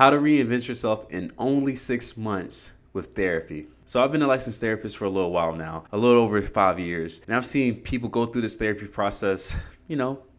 How to reinvent yourself in only 6 months with therapy. So I've been a licensed therapist for a little while now, a little over 5 years. And I've seen people go through this therapy process,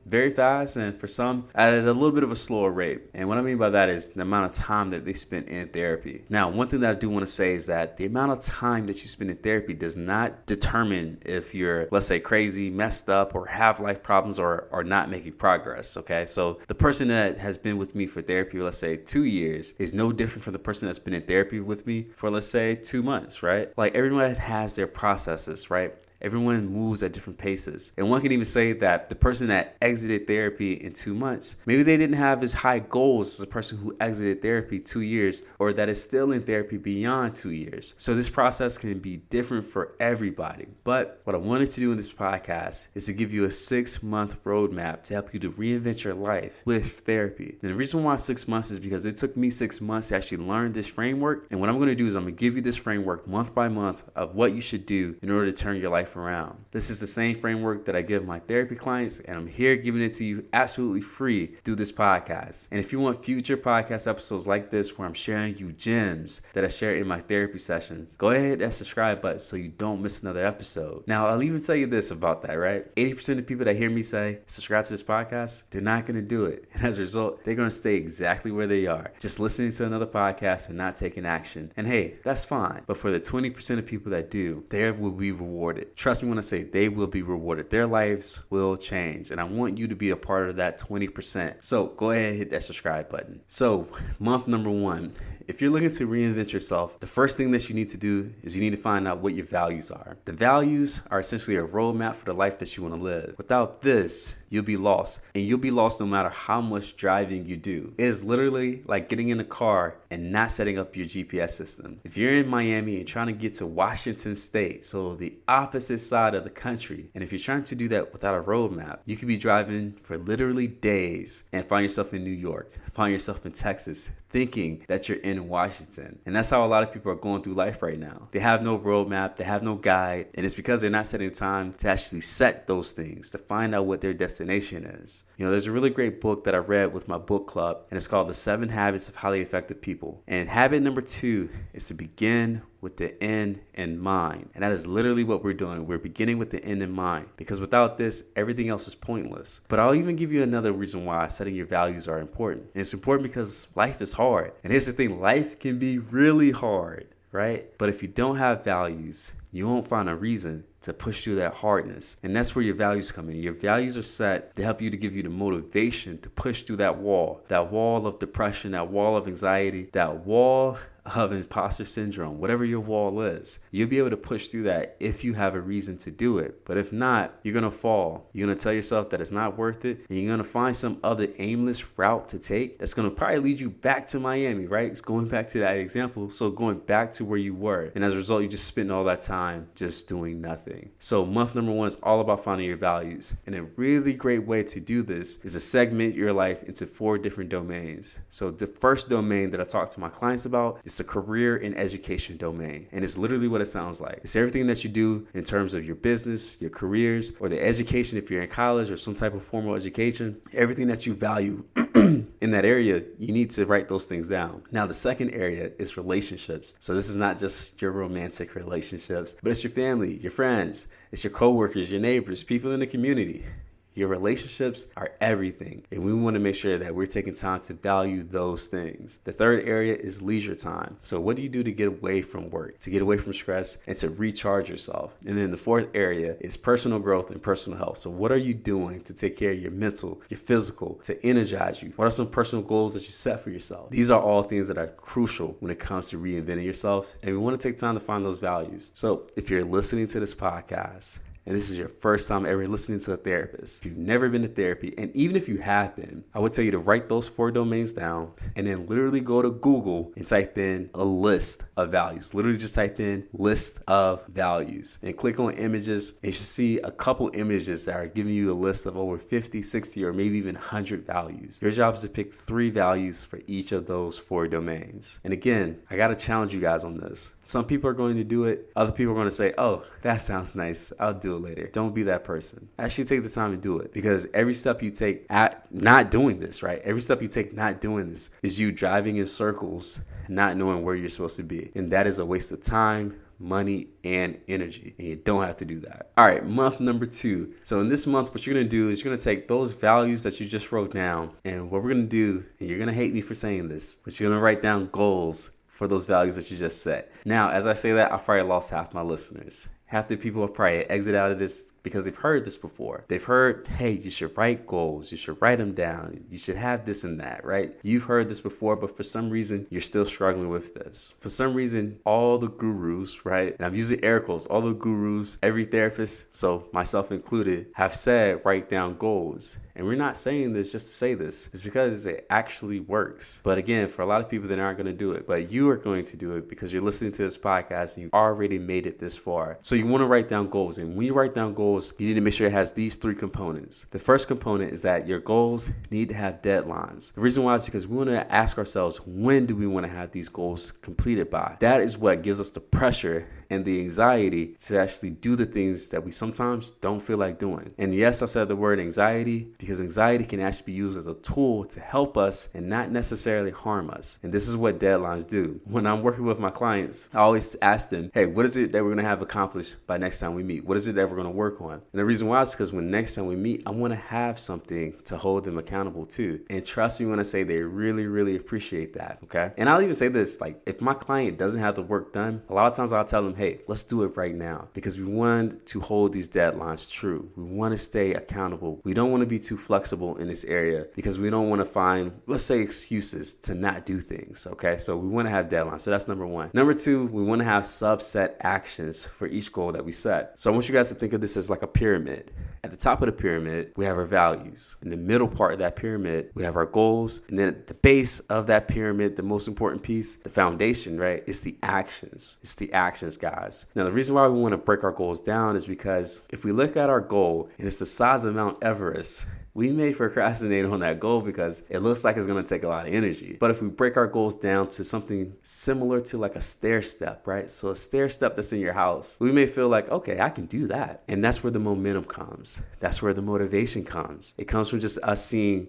very fast, and for some at a little bit of a slower rate. And what I mean by that is the amount of time that they spent in therapy. Now, one thing that I do want to say is that the amount of time that you spend in therapy does not determine if you're, let's say, crazy, messed up, or have life problems, or are not making progress, okay? So the person that has been with me for therapy, let's say 2 years, is no different from the person that's been in therapy with me for, let's say, 2 months, right? Like, everyone has their processes, right? Everyone moves at different paces. And one can even say that the person that exited therapy in 2 months, maybe they didn't have as high goals as the person who exited therapy 2 years, or that is still in therapy beyond 2 years. So this process can be different for everybody. But what I wanted to do in this podcast is to give you a 6-month roadmap to help you to reinvent your life with therapy. And the reason why 6 months is because it took me 6 months to actually learn this framework. And what I'm going to do is I'm going to give you this framework month by month of what you should do in order to turn your life around. This is the same framework that I give my therapy clients, and I'm here giving it to you absolutely free through this podcast. And if you want future podcast episodes like this where I'm sharing you gems that I share in my therapy sessions, go ahead and hit that subscribe button so you don't miss another episode. Now, I'll even tell you this about that, right? 80% of people that hear me say subscribe to this podcast, they're not going to do it. And as a result, they're going to stay exactly where they are, just listening to another podcast and not taking action. And hey, that's fine. But for the 20% of people that do, they will be rewarded. Trust me when I say they will be rewarded. Their lives will change. And I want you to be a part of that 20%. So go ahead and hit that subscribe button. So month number 1, if you're looking to reinvent yourself, the first thing that you need to do is you need to find out what your values are. The values are essentially a roadmap for the life that you want to live. Without this, you'll be lost. And you'll be lost no matter how much driving you do. It is literally like getting in a car and not setting up your GPS system. If you're in Miami and trying to get to Washington State, so the opposite side of the country, and if you're trying to do that without a roadmap, you could be driving for literally days and find yourself in New York, find yourself in Texas, thinking that you're in Washington. And that's how a lot of people are going through life right now. They have no roadmap, they have no guide, and it's because they're not setting time to actually set those things, to find out what their destination is. There's a really great book that I read with my book club, and it's called The 7 Habits of Highly Effective People. And habit number 2 is to begin with the end in mind. And that is literally what we're doing. We're beginning with the end in mind, because without this, everything else is pointless. But I'll even give you another reason why setting your values are important. And it's important because life is hard. And here's the thing, life can be really hard, right? But if you don't have values, you won't find a reason to push through that hardness. And that's where your values come in. Your values are set to help you, to give you the motivation to push through that wall of depression, that wall of anxiety, that wall of imposter syndrome, whatever your wall is. You'll be able to push through that if you have a reason to do it. But if not, you're going to fall. You're going to tell yourself that it's not worth it, and you're going to find some other aimless route to take that's going to probably lead you back to Miami, right? It's going back to that example. So going back to where you were. And as a result, you just spend all that time just doing nothing. So month number 1 is all about finding your values. And a really great way to do this is to segment your life into 4 different domains. So the first domain that I talk to my clients about is the career and education domain. And it's literally what it sounds like. It's everything that you do in terms of your business, your careers, or the education if you're in college or some type of formal education. Everything that you value in that area, you need to write those things down. Now, the second area is relationships. So this is not just your romantic relationships, but it's your family, your friends, it's your coworkers, your neighbors, people in the community. Your relationships are everything, and we want to make sure that we're taking time to value those things. The third area is leisure time. So what do you do to get away from work, to get away from stress, and to recharge yourself? And then the fourth area is personal growth and personal health. So what are you doing to take care of your mental, your physical, to energize you? What are some personal goals that you set for yourself? These are all things that are crucial when it comes to reinventing yourself, and we want to take time to find those values. So if you're listening to this podcast, and this is your first time ever listening to a therapist, if you've never been to therapy, and even if you have been, I would tell you to write those 4 domains down and then literally go to Google and type in a list of values. Literally just type in list of values and click on images. And you should see a couple images that are giving you a list of over 50, 60, or maybe even 100 values. Your job is to pick 3 values for each of those 4 domains. And again, I got to challenge you guys on this. Some people are going to do it. Other people are going to say, oh, that sounds nice, I'll do do it later. Don't be that person. Actually take the time to do it, because every step you take at not doing this, right? Every step you take not doing this is you driving in circles, not knowing where you're supposed to be. And that is a waste of time, money, and energy. And you don't have to do that. All right, month number 2. So in this month, what you're going to do is you're going to take those values that you just wrote down, and what we're going to do, and you're going to hate me for saying this, but you're going to write down goals for those values that you just set. Now, as I say that, I probably lost half my listeners. Half the people have probably exit out of this because they've heard this before. They've heard, hey, you should write goals. You should write them down. You should have this and that, right? You've heard this before, but for some reason, you're still struggling with this. For some reason, all the gurus, right? And I'm using air quotes, all the gurus, every therapist, so myself included, have said write down goals. And we're not saying this just to say this. It's because it actually works. But again, for a lot of people, they're not going to do it. But you are going to do it because you're listening to this podcast and you've already made it this far. So you want to write down goals. And when you write down goals, you need to make sure it has these 3 components. The first component is that your goals need to have deadlines. The reason why is because we want to ask ourselves, when do we want to have these goals completed by? That is what gives us the pressure and the anxiety to actually do the things that we sometimes don't feel like doing. And yes, I said the word anxiety because anxiety can actually be used as a tool to help us and not necessarily harm us. And this is what deadlines do. When I'm working with my clients, I always ask them, hey, what is it that we're going to have accomplished by next time we meet? What is it that we're going to work on? And the reason why is because when next time we meet, I want to have something to hold them accountable to. And trust me when I say they really, really appreciate that. Okay. And I'll even say this, like if my client doesn't have the work done, a lot of times I'll tell them, hey, let's do it right now, because we want to hold these deadlines true. We want to stay accountable. We don't want to be too flexible in this area because we don't want to find, let's say, excuses to not do things. Okay. So we want to have deadlines. So that's number 1. Number 2, we want to have subset actions for each goal that we set. So I want you guys to think of this as like a pyramid. At the top of the pyramid, we have our values. In the middle part of that pyramid, we have our goals. And then at the base of that pyramid, the most important piece, the foundation, right, is the actions. It's the actions, guys. Now, the reason why we want to break our goals down is because if we look at our goal and it's the size of Mount Everest, we may procrastinate on that goal because it looks like it's going to take a lot of energy. But if we break our goals down to something similar to like a stair step, right? So a stair step that's in your house, we may feel like, okay, I can do that. And that's where the momentum comes. That's where the motivation comes. It comes from just us seeing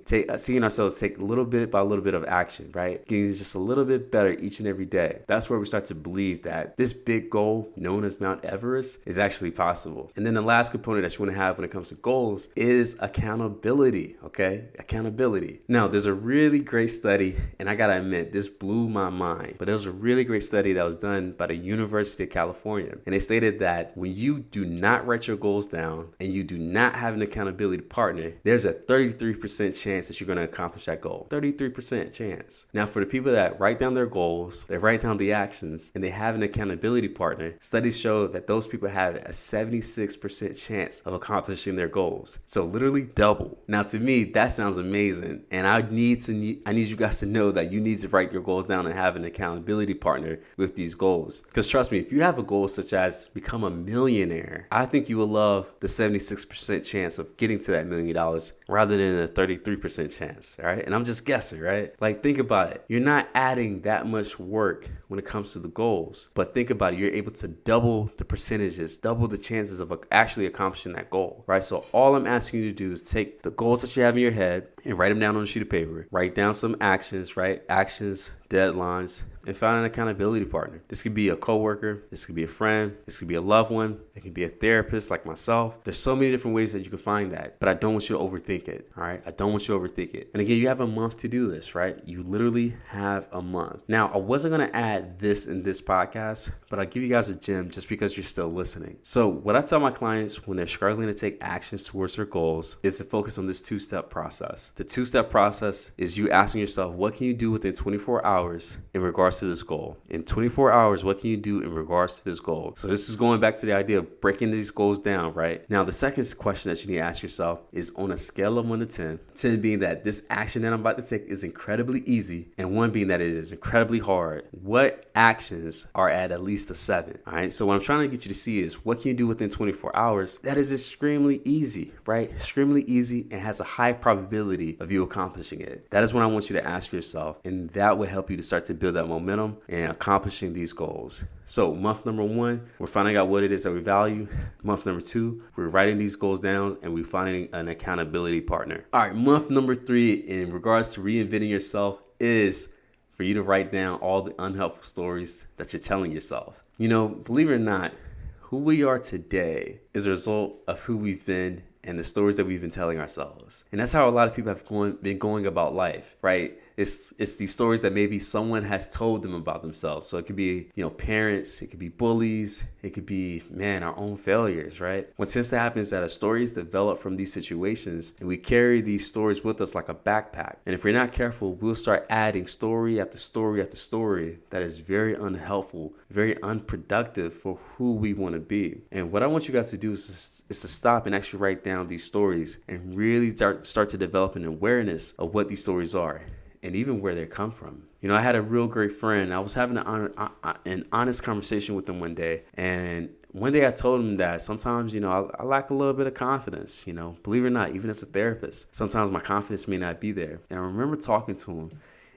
ourselves take a little bit by a little bit of action, right? Getting just a little bit better each and every day. That's where we start to believe that this big goal known as Mount Everest is actually possible. And then the last component that you want to have when it comes to goals is accountability. Okay? Accountability. Now, there's a really great study, and I gotta admit, this blew my mind, but there was a really great study that was done by the University of California. And they stated that when you do not write your goals down and you do not have an accountability partner, there's a 33% chance that you're gonna accomplish that goal. 33% chance. Now, for the people that write down their goals, they write down the actions, and they have an accountability partner, studies show that those people have a 76% chance of accomplishing their goals. So literally double. Now, to me, that sounds amazing. And I need you guys to know that you need to write your goals down and have an accountability partner with these goals. Because trust me, if you have a goal such as become a millionaire, I think you will love the 76% chance of getting to that $1 million rather than a 33% chance. All right. And I'm just guessing, right? Like, think about it. You're not adding that much work when it comes to the goals, but think about it. You're able to double the percentages, double the chances of actually accomplishing that goal, right? So all I'm asking you to do is take the goals that you have in your head and write them down on a sheet of paper. Write down some actions, right? Actions, deadlines, and find an accountability partner. This could be a coworker. This could be a friend. This could be a loved one. It could be a therapist like myself. There's so many different ways that you can find that, but I don't want you to overthink it. All right. I don't want you to overthink it. And again, you have a month to do this, right? You literally have a month. Now, I wasn't going to add this in this podcast, but I'll give you guys a gem just because you're still listening. So what I tell my clients when they're struggling to take actions towards their goals is to focus on this 2-step process. The 2-step process is you asking yourself, what can you do within 24 hours in regards to this goal? In 24 hours, what can you do in regards to this goal? So this is going back to the idea of breaking these goals down, right? Now, the second question that you need to ask yourself is on a scale of 1 to 10, 10 being that this action that I'm about to take is incredibly easy, and 1 being that it is incredibly hard. What actions are at least a 7? All right. So what I'm trying to get you to see is what can you do within 24 hours that is extremely easy, right? Extremely easy and has a high probability of you accomplishing it. That is what I want you to ask yourself, and that will help you you to start to build that momentum and accomplishing these goals. So month number 1, we're finding out what it is that we value. Month number 2, we're writing these goals down and we're finding an accountability partner. All right, month number 3 in regards to reinventing yourself is for you to write down all the unhelpful stories that you're telling yourself. Believe it or not, who we are today is a result of who we've been and the stories that we've been telling ourselves. And that's how a lot of people have been going about life, right? It's these stories that maybe someone has told them about themselves. So it could be, parents, it could be bullies, it could be, our own failures, right? What tends to happen is that a story is developed from these situations and we carry these stories with us like a backpack. And if we're not careful, we'll start adding story after story after story that is very unhelpful, very unproductive for who we want to be. And what I want you guys to do is to stop and actually write down these stories and really start to develop an awareness of what these stories are and even where they come from. I had a real great friend. I was having an honest conversation with him one day. And one day I told him that sometimes, I lack a little bit of confidence, believe it or not, even as a therapist. Sometimes my confidence may not be there. And I remember talking to him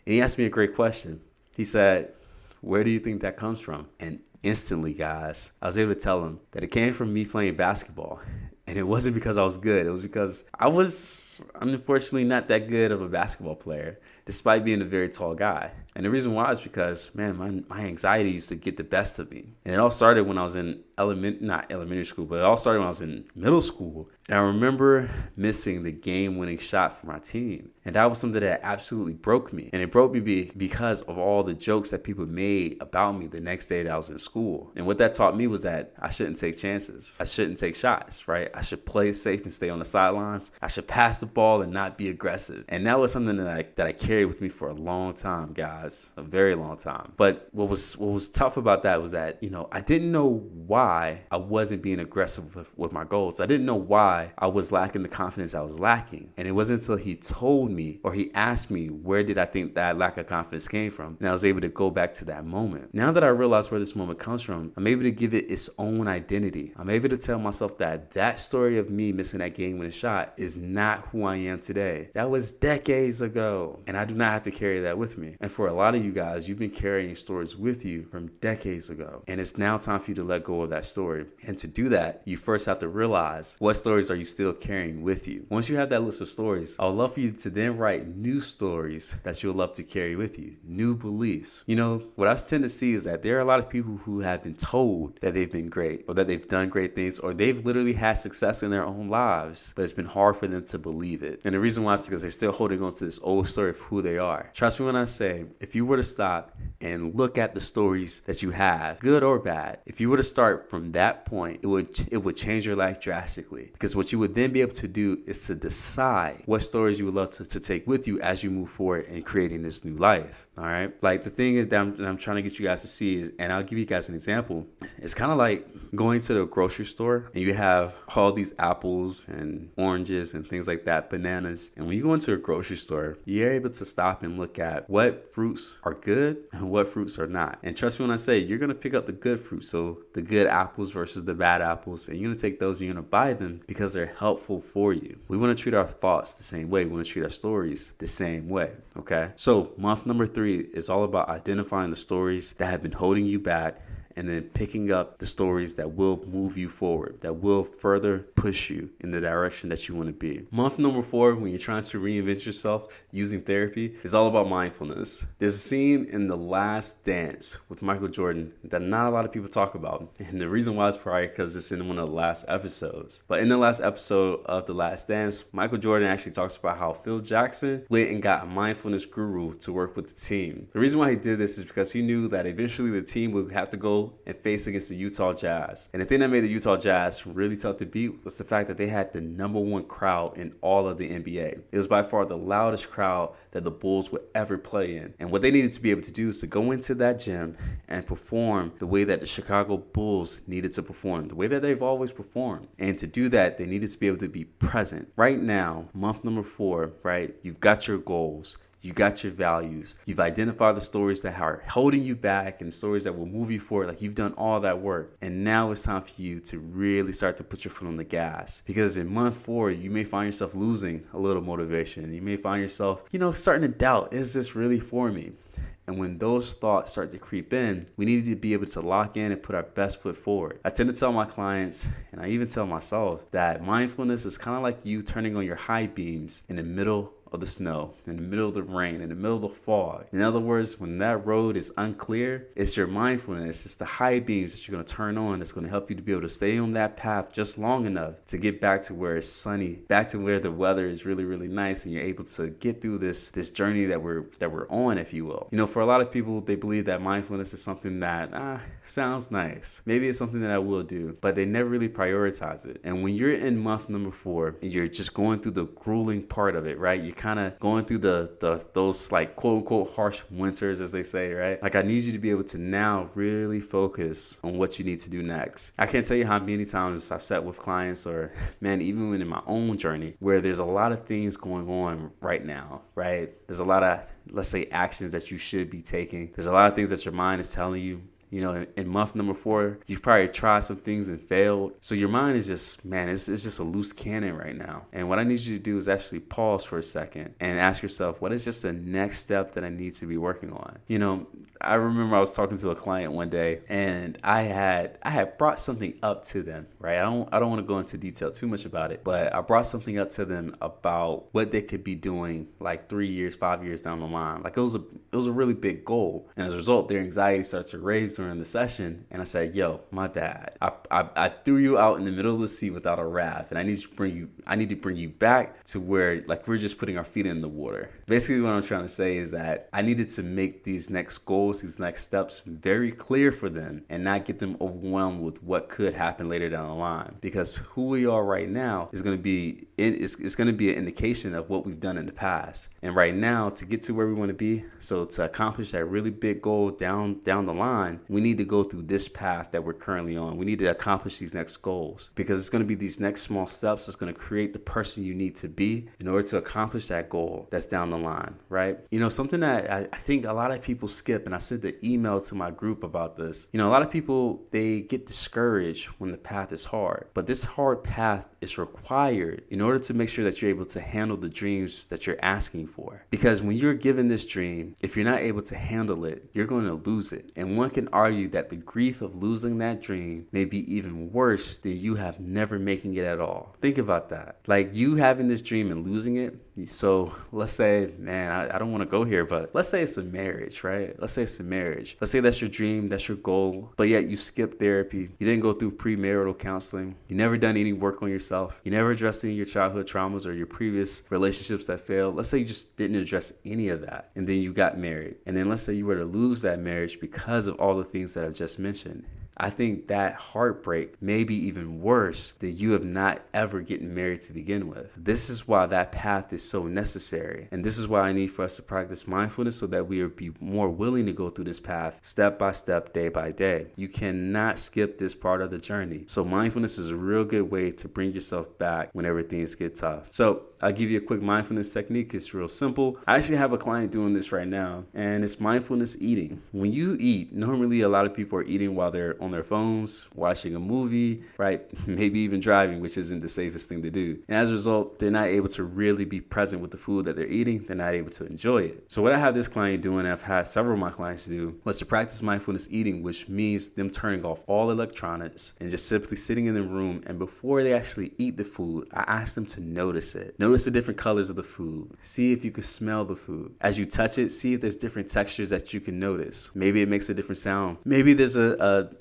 and he asked me a great question. He said, "Where do you think that comes from?" And instantly, guys, I was able to tell him that it came from me playing basketball. And it wasn't because I was good. It was because I was unfortunately not that good of a basketball player, despite being a very tall guy. And the reason why is because, my anxiety used to get the best of me. And it all started when I was in not elementary school, but it all started when I was in middle school. And I remember missing the game-winning shot for my team. And that was something that absolutely broke me. And it broke me because of all the jokes that people made about me the next day that I was in school. And what that taught me was that I shouldn't take chances. I shouldn't take shots, right? I should play safe and stay on the sidelines. I should pass the ball and not be aggressive. And that was something that I carried with me for a long time, guys, a very long time. But what was tough about that was that, I didn't know why I wasn't being aggressive with my goals. I didn't know why I was lacking the confidence I was lacking. And it wasn't until he told me or he asked me, where did I think that lack of confidence came from? And I was able to go back to that moment. Now that I realize where this moment comes from, I'm able to give it its own identity. I'm able to tell myself that story of me missing that game-winning shot is not who I am today. That was decades ago. And I do not have to carry that with me. And for a lot of you guys, you've been carrying stories with you from decades ago. And it's now time for you to let go of that story. And to do that, you first have to realize what stories are you still carrying with you. Once you have that list of stories, I would love for you to then write new stories that you'll love to carry with you, new beliefs. What I tend to see is that there are a lot of people who have been told that they've been great or that they've done great things or they've literally had success in their own lives, but it's been hard for them to believe it. And the reason why is because they're still holding on to this old story of who they are. Trust me when I say, if you were to stop and look at the stories that you have, good or bad, if you were to start from that point, it would change your life drastically. Because what you would then be able to do is to decide what stories you would love to take with you as you move forward in creating this new life. All right. Like the thing is that I'm trying to get you guys to see is, and I'll give you guys an example. It's kind of like going to the grocery store and you have all these apples and oranges and things like that, bananas. And when you go into a grocery store, you're able to stop and look at what fruits are good and what fruits are not. And trust me when I say you're going to pick up the good fruits. So the good apples versus the bad apples. And you're going to take those and you're going to buy them because they're helpful for you. We want to treat our thoughts the same way. We want to treat our stories the same way. Okay. So month number 3 is all about identifying the stories that have been holding you back and then picking up the stories that will move you forward, that will further push you in the direction that you want to be. Month number 4, when you're trying to reinvent yourself using therapy, is all about mindfulness. There's a scene in The Last Dance with Michael Jordan that not a lot of people talk about. And the reason why is probably because it's in one of the last episodes. But in the last episode of The Last Dance, Michael Jordan actually talks about how Phil Jackson went and got a mindfulness guru to work with the team. The reason why he did this is because he knew that eventually the team would have to go and face against the Utah Jazz. And the thing that made the Utah Jazz really tough to beat was the fact that they had the number 1 crowd in all of the NBA. It was by far the loudest crowd that the Bulls would ever play in. And what they needed to be able to do is to go into that gym and perform the way that the Chicago Bulls needed to perform, the way that they've always performed. And to do that, they needed to be able to be present. Right now, month number 4, right? You've got your goals. You got your values. You've identified the stories that are holding you back and stories that will move you forward. Like you've done all that work. And now it's time for you to really start to put your foot on the gas. Because in month 4, you may find yourself losing a little motivation. You may find yourself, starting to doubt, is this really for me? And when those thoughts start to creep in, we need to be able to lock in and put our best foot forward. I tend to tell my clients, and I even tell myself, that mindfulness is kind of like you turning on your high beams in the middle of the snow, in the middle of the rain, in the middle of the fog. In other words, when that road is unclear, it's your mindfulness, it's the high beams that you're going to turn on that's going to help you to be able to stay on that path just long enough to get back to where it's sunny, back to where the weather is really, really nice, and you're able to get through this journey that we're on, if you will. You know, for a lot of people, they believe that mindfulness is something that sounds nice. Maybe it's something that I will do, but they never really prioritize it. And when you're in month number 4 and you're just going through the grueling part of it, right? You're kind of going through those like quote unquote harsh winters, as they say, right? Like, I need you to be able to now really focus on what you need to do next. I can't tell you how many times I've sat with clients, or man, even in my own journey, where there's a lot of things going on right now, right? There's a lot of, let's say, actions that you should be taking. There's a lot of things that your mind is telling you. You know, in month number 4, you've probably tried some things and failed. So your mind is just, man, it's just a loose cannon right now. And what I need you to do is actually pause for a second and ask yourself, what is just the next step that I need to be working on? You know, I remember I was talking to a client one day, and I had brought something up to them, right? I don't want to go into detail too much about it, but I brought something up to them about what they could be doing like 3 years, 5 years down the line. Like, it was a really big goal. And as a result, their anxiety started to raise during the session, and I said, yo, my bad. I threw you out in the middle of the sea without a raft, and I need to bring you back to where, like, we're just putting our feet in the water. Basically, what I'm trying to say is that I needed to make these next goals, these next steps very clear for them, and not get them overwhelmed with what could happen later down the line. Because who we are right now is going to be it's going to be an indication of what we've done in the past. And right now, to get to where we want to be, so to accomplish that really big goal down the line, we need to go through this path that we're currently on. We need to accomplish these next goals, because it's going to be these next small steps that's going to create the person you need to be in order to accomplish that goal that's down the line, right? You know, something that I think a lot of people skip, and I sent the email to my group about this. You know, a lot of people, they get discouraged when the path is hard, but this hard path is required in order to make sure that you're able to handle the dreams that you're asking for. Because when you're given this dream, if you're not able to handle it, you're going to lose it. And one can argue that the grief of losing that dream may be even worse than you have never making it at all. Think about that. Like, you having this dream and losing it. So let's say, man, I don't want to go here, but let's say it's a marriage, right? Let's say it's a marriage. Let's say that's your dream, that's your goal, but yet you skipped therapy. You didn't go through premarital counseling. You never done any work on yourself. You never addressed any of your childhood traumas or your previous relationships that failed. Let's say you just didn't address any of that, and then you got married. And then let's say you were to lose that marriage because of all the things that I've just mentioned. I think that heartbreak may be even worse than you have not ever getting married to begin with. This is why that path is so necessary. And this is why I need for us to practice mindfulness, so that we will be more willing to go through this path step by step, day by day. You cannot skip this part of the journey. So mindfulness is a real good way to bring yourself back whenever things get tough. So I'll give you a quick mindfulness technique. It's real simple. I actually have a client doing this right now, and it's mindfulness eating. When you eat, normally a lot of people are eating while they're on their phones, watching a movie, right? Maybe even driving, which isn't the safest thing to do. And as a result, they're not able to really be present with the food that they're eating. They're not able to enjoy it. So what I have this client doing, I've had several of my clients do, was to practice mindfulness eating, which means them turning off all electronics and just simply sitting in the room. And before they actually eat the food, I ask them to notice it. Notice the different colors of the food. See if you can smell the food. As you touch it, see if there's different textures that you can notice. Maybe it makes a different sound. Maybe there's a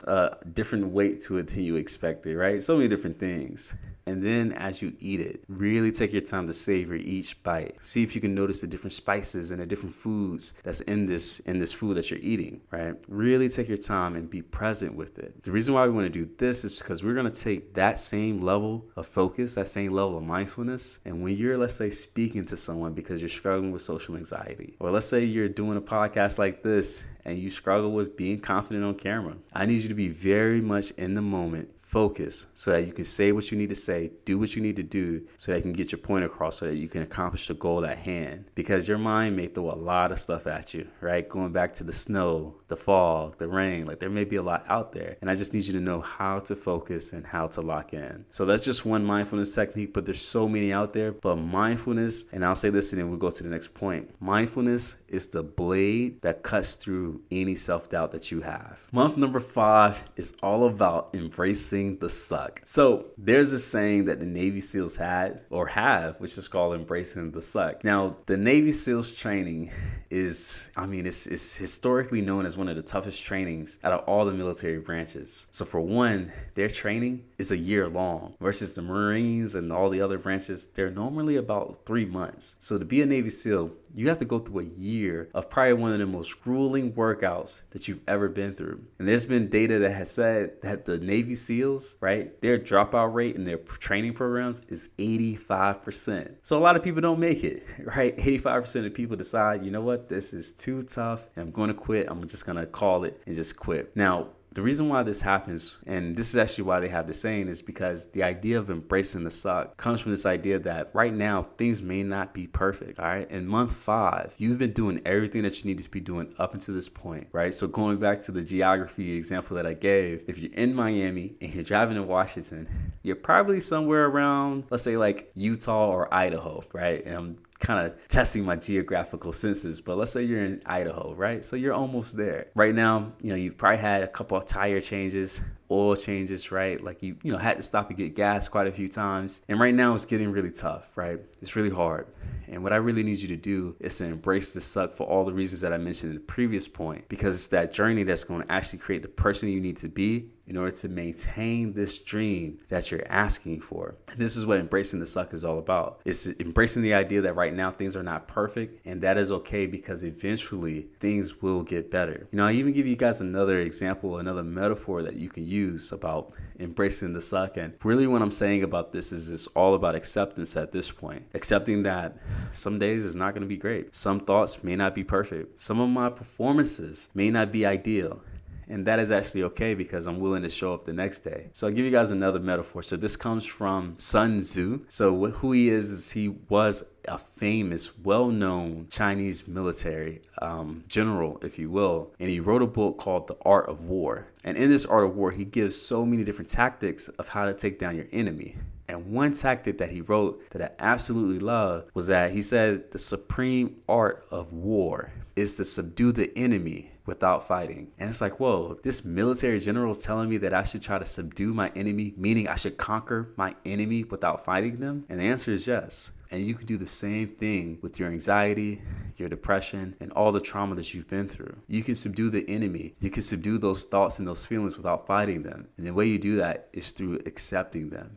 different weight to it than you expected, right? So many different things. And then as you eat it, really take your time to savor each bite. See if you can notice the different spices and the different foods that's in this food that you're eating, right? Really take your time and be present with it. The reason why we want to do this is because we're going to take that same level of focus, that same level of mindfulness, and when you're, let's say, speaking to someone because you're struggling with social anxiety, or let's say you're doing a podcast like this and you struggle with being confident on camera, I need you to be very much in the moment, focus so that you can say what you need to say, do what you need to do so that you can get your point across so that you can accomplish the goal at hand. Because your mind may throw a lot of stuff at you, right? Going back to the snow, the fog, the rain, like there may be a lot out there. And I just need you to know how to focus and how to lock in. So that's just one mindfulness technique, but there's so many out there. But mindfulness, and I'll say this and then we'll go to the next point. Mindfulness is the blade that cuts through any self-doubt that you have. Month number 5 is all about embracing the suck. So there's a saying that the Navy SEALs had or have, which is called embracing the suck. Now, the Navy SEALs training is, it's historically known as one of the toughest trainings out of all the military branches. So for one, their training is a year long versus the Marines and all the other branches, they're normally about 3 months. So to be a Navy SEAL, you have to go through a year of probably one of the most grueling workouts that you've ever been through. And there's been data that has said that the Navy SEALs, right, their dropout rate in their training programs is 85%. So a lot of people don't make it, right? 85% of people decide, you know what, this is too tough and I'm going to quit. I'm just going to call it and just quit. Now, the reason why this happens, and this is actually why they have the saying, is because the idea of embracing the suck comes from this idea that right now things may not be perfect, all right? In month 5, you've been doing everything that you need to be doing up until this point, right? So going back to the geography example that I gave, if you're in Miami and you're driving to Washington, you're probably somewhere around, let's say like Utah or Idaho, right? And I'm kind of testing my geographical senses, but let's say you're in Idaho, right? So you're almost there. Right now, you've probably had a couple of tire changes, oil changes, right? Like you had to stop and get gas quite a few times. And right now it's getting really tough, right? It's really hard. And what I really need you to do is to embrace the suck for all the reasons that I mentioned in the previous point, because it's that journey that's going to actually create the person you need to be in order to maintain this dream that you're asking for. This is what embracing the suck is all about. It's embracing the idea that right now things are not perfect, and that is okay because eventually things will get better. I even give you guys another example, another metaphor that you can use about embracing the suck. And really what I'm saying about this is it's all about acceptance at this point. Accepting that some days is not going to be great. Some thoughts may not be perfect. Some of my performances may not be ideal. And that is actually okay because I'm willing to show up the next day. So I'll give you guys another metaphor. So this comes from Sun Tzu. So who he is he was a famous, well-known Chinese military general, if you will. And he wrote a book called The Art of War. And in this Art of War, he gives so many different tactics of how to take down your enemy. And one tactic that he wrote that I absolutely love was that he said the supreme art of war is to subdue the enemy without fighting. And it's like, whoa, this military general is telling me that I should try to subdue my enemy, meaning I should conquer my enemy without fighting them? And the answer is yes. And you can do the same thing with your anxiety, your depression, and all the trauma that you've been through. You can subdue the enemy. You can subdue those thoughts and those feelings without fighting them. And the way you do that is through accepting them.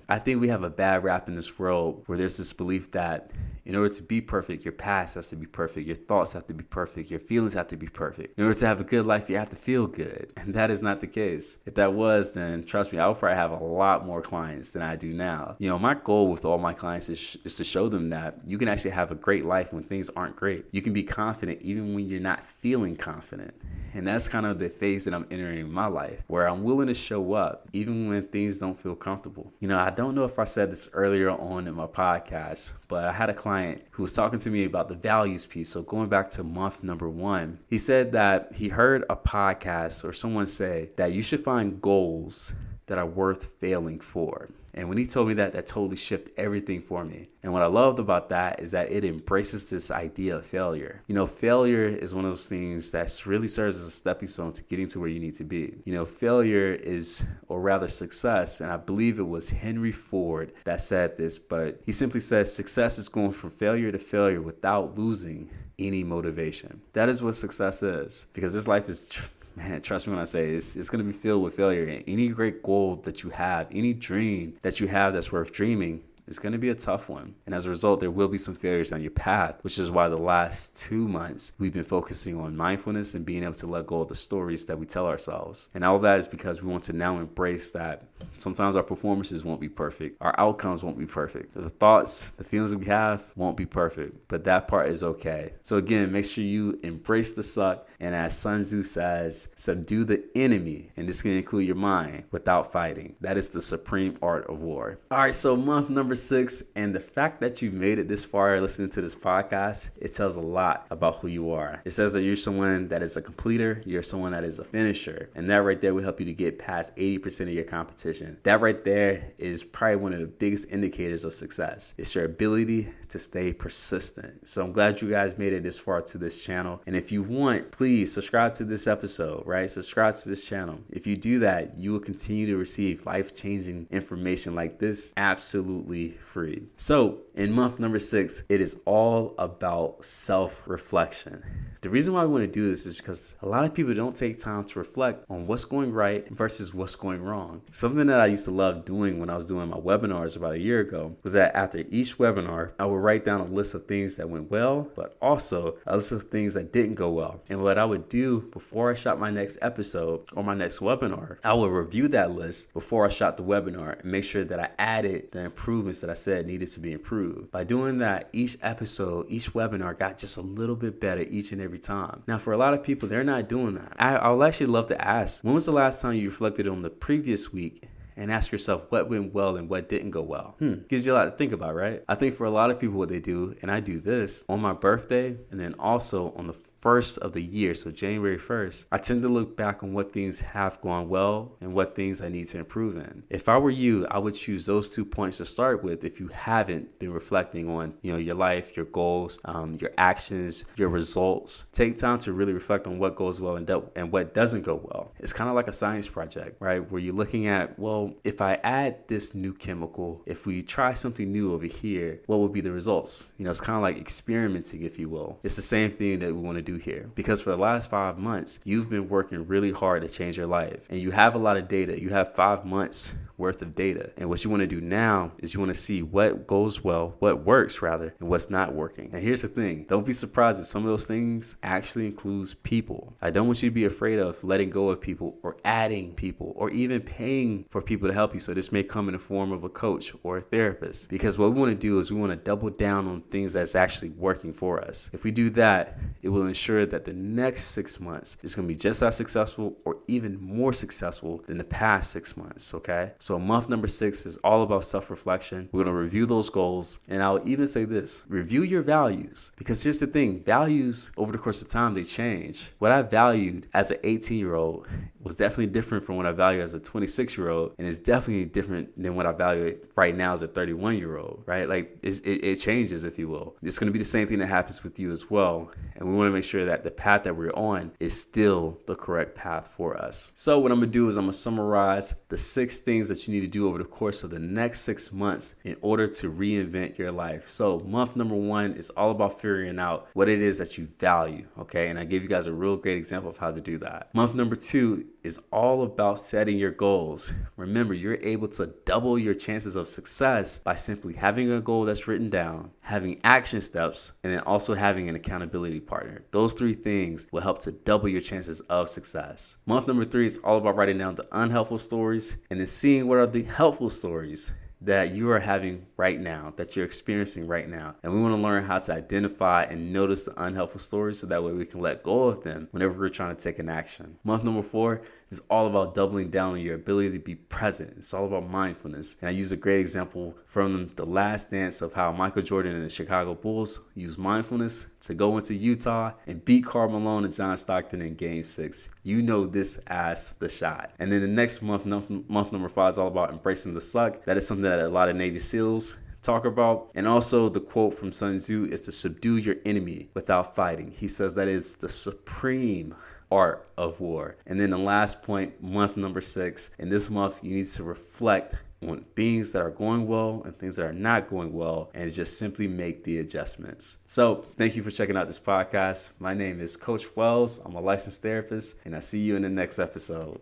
I think we have a bad rap in this world where there's this belief that in order to be perfect, your past has to be perfect, your thoughts have to be perfect, your feelings have to be perfect. In order to have a good life, you have to feel good. And that is not the case. If that was, then trust me, I would probably have a lot more clients than I do now. My goal with all my clients is to show them that you can actually have a great life when things aren't great. You can be confident even when you're not feeling confident. And that's kind of the phase that I'm entering in my life, where I'm willing to show up even when things don't feel comfortable. I don't know if I said this earlier on in my podcast, but I had a client who was talking to me about the values piece. So going back to month number 1, he said that he heard a podcast or someone say that you should find goals that are worth failing for. And when he told me that, that totally shifted everything for me. And what I loved about that is that it embraces this idea of failure. Failure is one of those things that really serves as a stepping stone to getting to where you need to be. Failure is, or rather success, and I believe it was Henry Ford that said this, but he simply says success is going from failure to failure without losing any motivation. That is what success is, because this life is man, trust me when I say it's going to be filled with failure. And any great goal that you have, any dream that you have that's worth dreaming, It's going to be a tough one. And as a result, there will be some failures on your path, which is why the last 2 months we've been focusing on mindfulness and being able to let go of the stories that we tell ourselves. And all of that is because we want to now embrace that sometimes our performances won't be perfect. Our outcomes won't be perfect. The thoughts, the feelings we have won't be perfect, but that part is okay. So again, make sure you embrace the suck. And as Sun Tzu says, subdue the enemy. And this can include your mind without fighting. That is the supreme art of war. All right, so month number 6, and the fact that you've made it this far listening to this podcast, it tells a lot about who you are. It says that you're someone that is a completer, you're someone that is a finisher, and that right there will help you to get past 80% of your competition. That right there is probably one of the biggest indicators of success. It's your ability to stay persistent. So I'm glad you guys made it this far to this channel. And if you want, please subscribe to this episode, right? Subscribe to this channel. If you do that, you will continue to receive life-changing information like this absolutely free. So in month number 6, it is all about self-reflection. The reason why I want to do this is because a lot of people don't take time to reflect on what's going right versus what's going wrong. Something that I used to love doing when I was doing my webinars about a year ago was that after each webinar, I would write down a list of things that went well, but also a list of things that didn't go well. And what I would do before I shot my next episode or my next webinar, I would review that list before I shot the webinar and make sure that I added the improvements that I said needed to be improved. By doing that, each episode, each webinar got just a little bit better each and every time. Now, for a lot of people, they're not doing that. I would actually love to ask, when was the last time you reflected on the previous week and ask yourself what went well and what didn't go well? Gives you a lot to think about, right? I think for a lot of people, what they do, and I do this on my birthday and then also on the first of the year, so January 1st, I tend to look back on what things have gone well and what things I need to improve in. If I were you, I would choose those 2 points to start with if you haven't been reflecting on, your life, your goals, your actions, your results. Take time to really reflect on what goes well and what doesn't go well. It's kind of like a science project, right? Where you're looking at, well, if I add this new chemical, if we try something new over here, what would be the results? It's kind of like experimenting, if you will. It's the same thing that we want to do here, because for the last 5 months, you've been working really hard to change your life, and you have a lot of data. You have 5 months worth of data. And what you want to do now is you want to see what goes well, what works rather, and what's not working. And here's the thing. Don't be surprised that some of those things actually includes people. I don't want you to be afraid of letting go of people or adding people or even paying for people to help you. So this may come in the form of a coach or a therapist, because what we want to do is we want to double down on things that's actually working for us. If we do that, it will ensure that the next 6 months is going to be just as successful or even more successful than the past 6 months, okay? So month number 6 is all about self-reflection. We're going to review those goals. And I'll even say this, review your values. Because here's the thing, values over the course of time, they change. What I valued as an 18-year-old was definitely different from what I value as a 26-year-old. And it's definitely different than what I value right now as a 31-year-old, right? Like it changes, if you will. It's going to be the same thing that happens with you as well. And we want to make sure that the path that we're on is still the correct path for us. So what I'm going to do is I'm going to summarize the 6 things that you need to do over the course of the next 6 months in order to reinvent your life. So month number 1 is all about figuring out what it is that you value, okay? And I gave you guys a real great example of how to do that. Month number 2 is all about setting your goals. Remember, you're able to double your chances of success by simply having a goal that's written down, having action steps, and then also having an accountability partner. Those 3 things will help to double your chances of success. Month number 3 is all about writing down the unhelpful stories and then seeing what are the helpful stories that you are having right now, that you're experiencing right now. And we want to learn how to identify and notice the unhelpful stories so that way we can let go of them whenever we're trying to take an action. Month number 4 is all about doubling down on your ability to be present. It's all about mindfulness. And I use a great example from The Last Dance of how Michael Jordan and the Chicago Bulls used mindfulness to go into Utah and beat Karl Malone and John Stockton in Game 6. You know this as the shot. And then the next month number 5 is all about embracing the suck. That is something that a lot of Navy SEALs talk about. And also the quote from Sun Tzu is to subdue your enemy without fighting. He says that is the supreme art of war. And then the last point, month number 6. In this month, you need to reflect on things that are going well and things that are not going well, and just simply make the adjustments. So thank you for checking out this podcast. My name is Coach Wells. I'm a licensed therapist, and I see you in the next episode.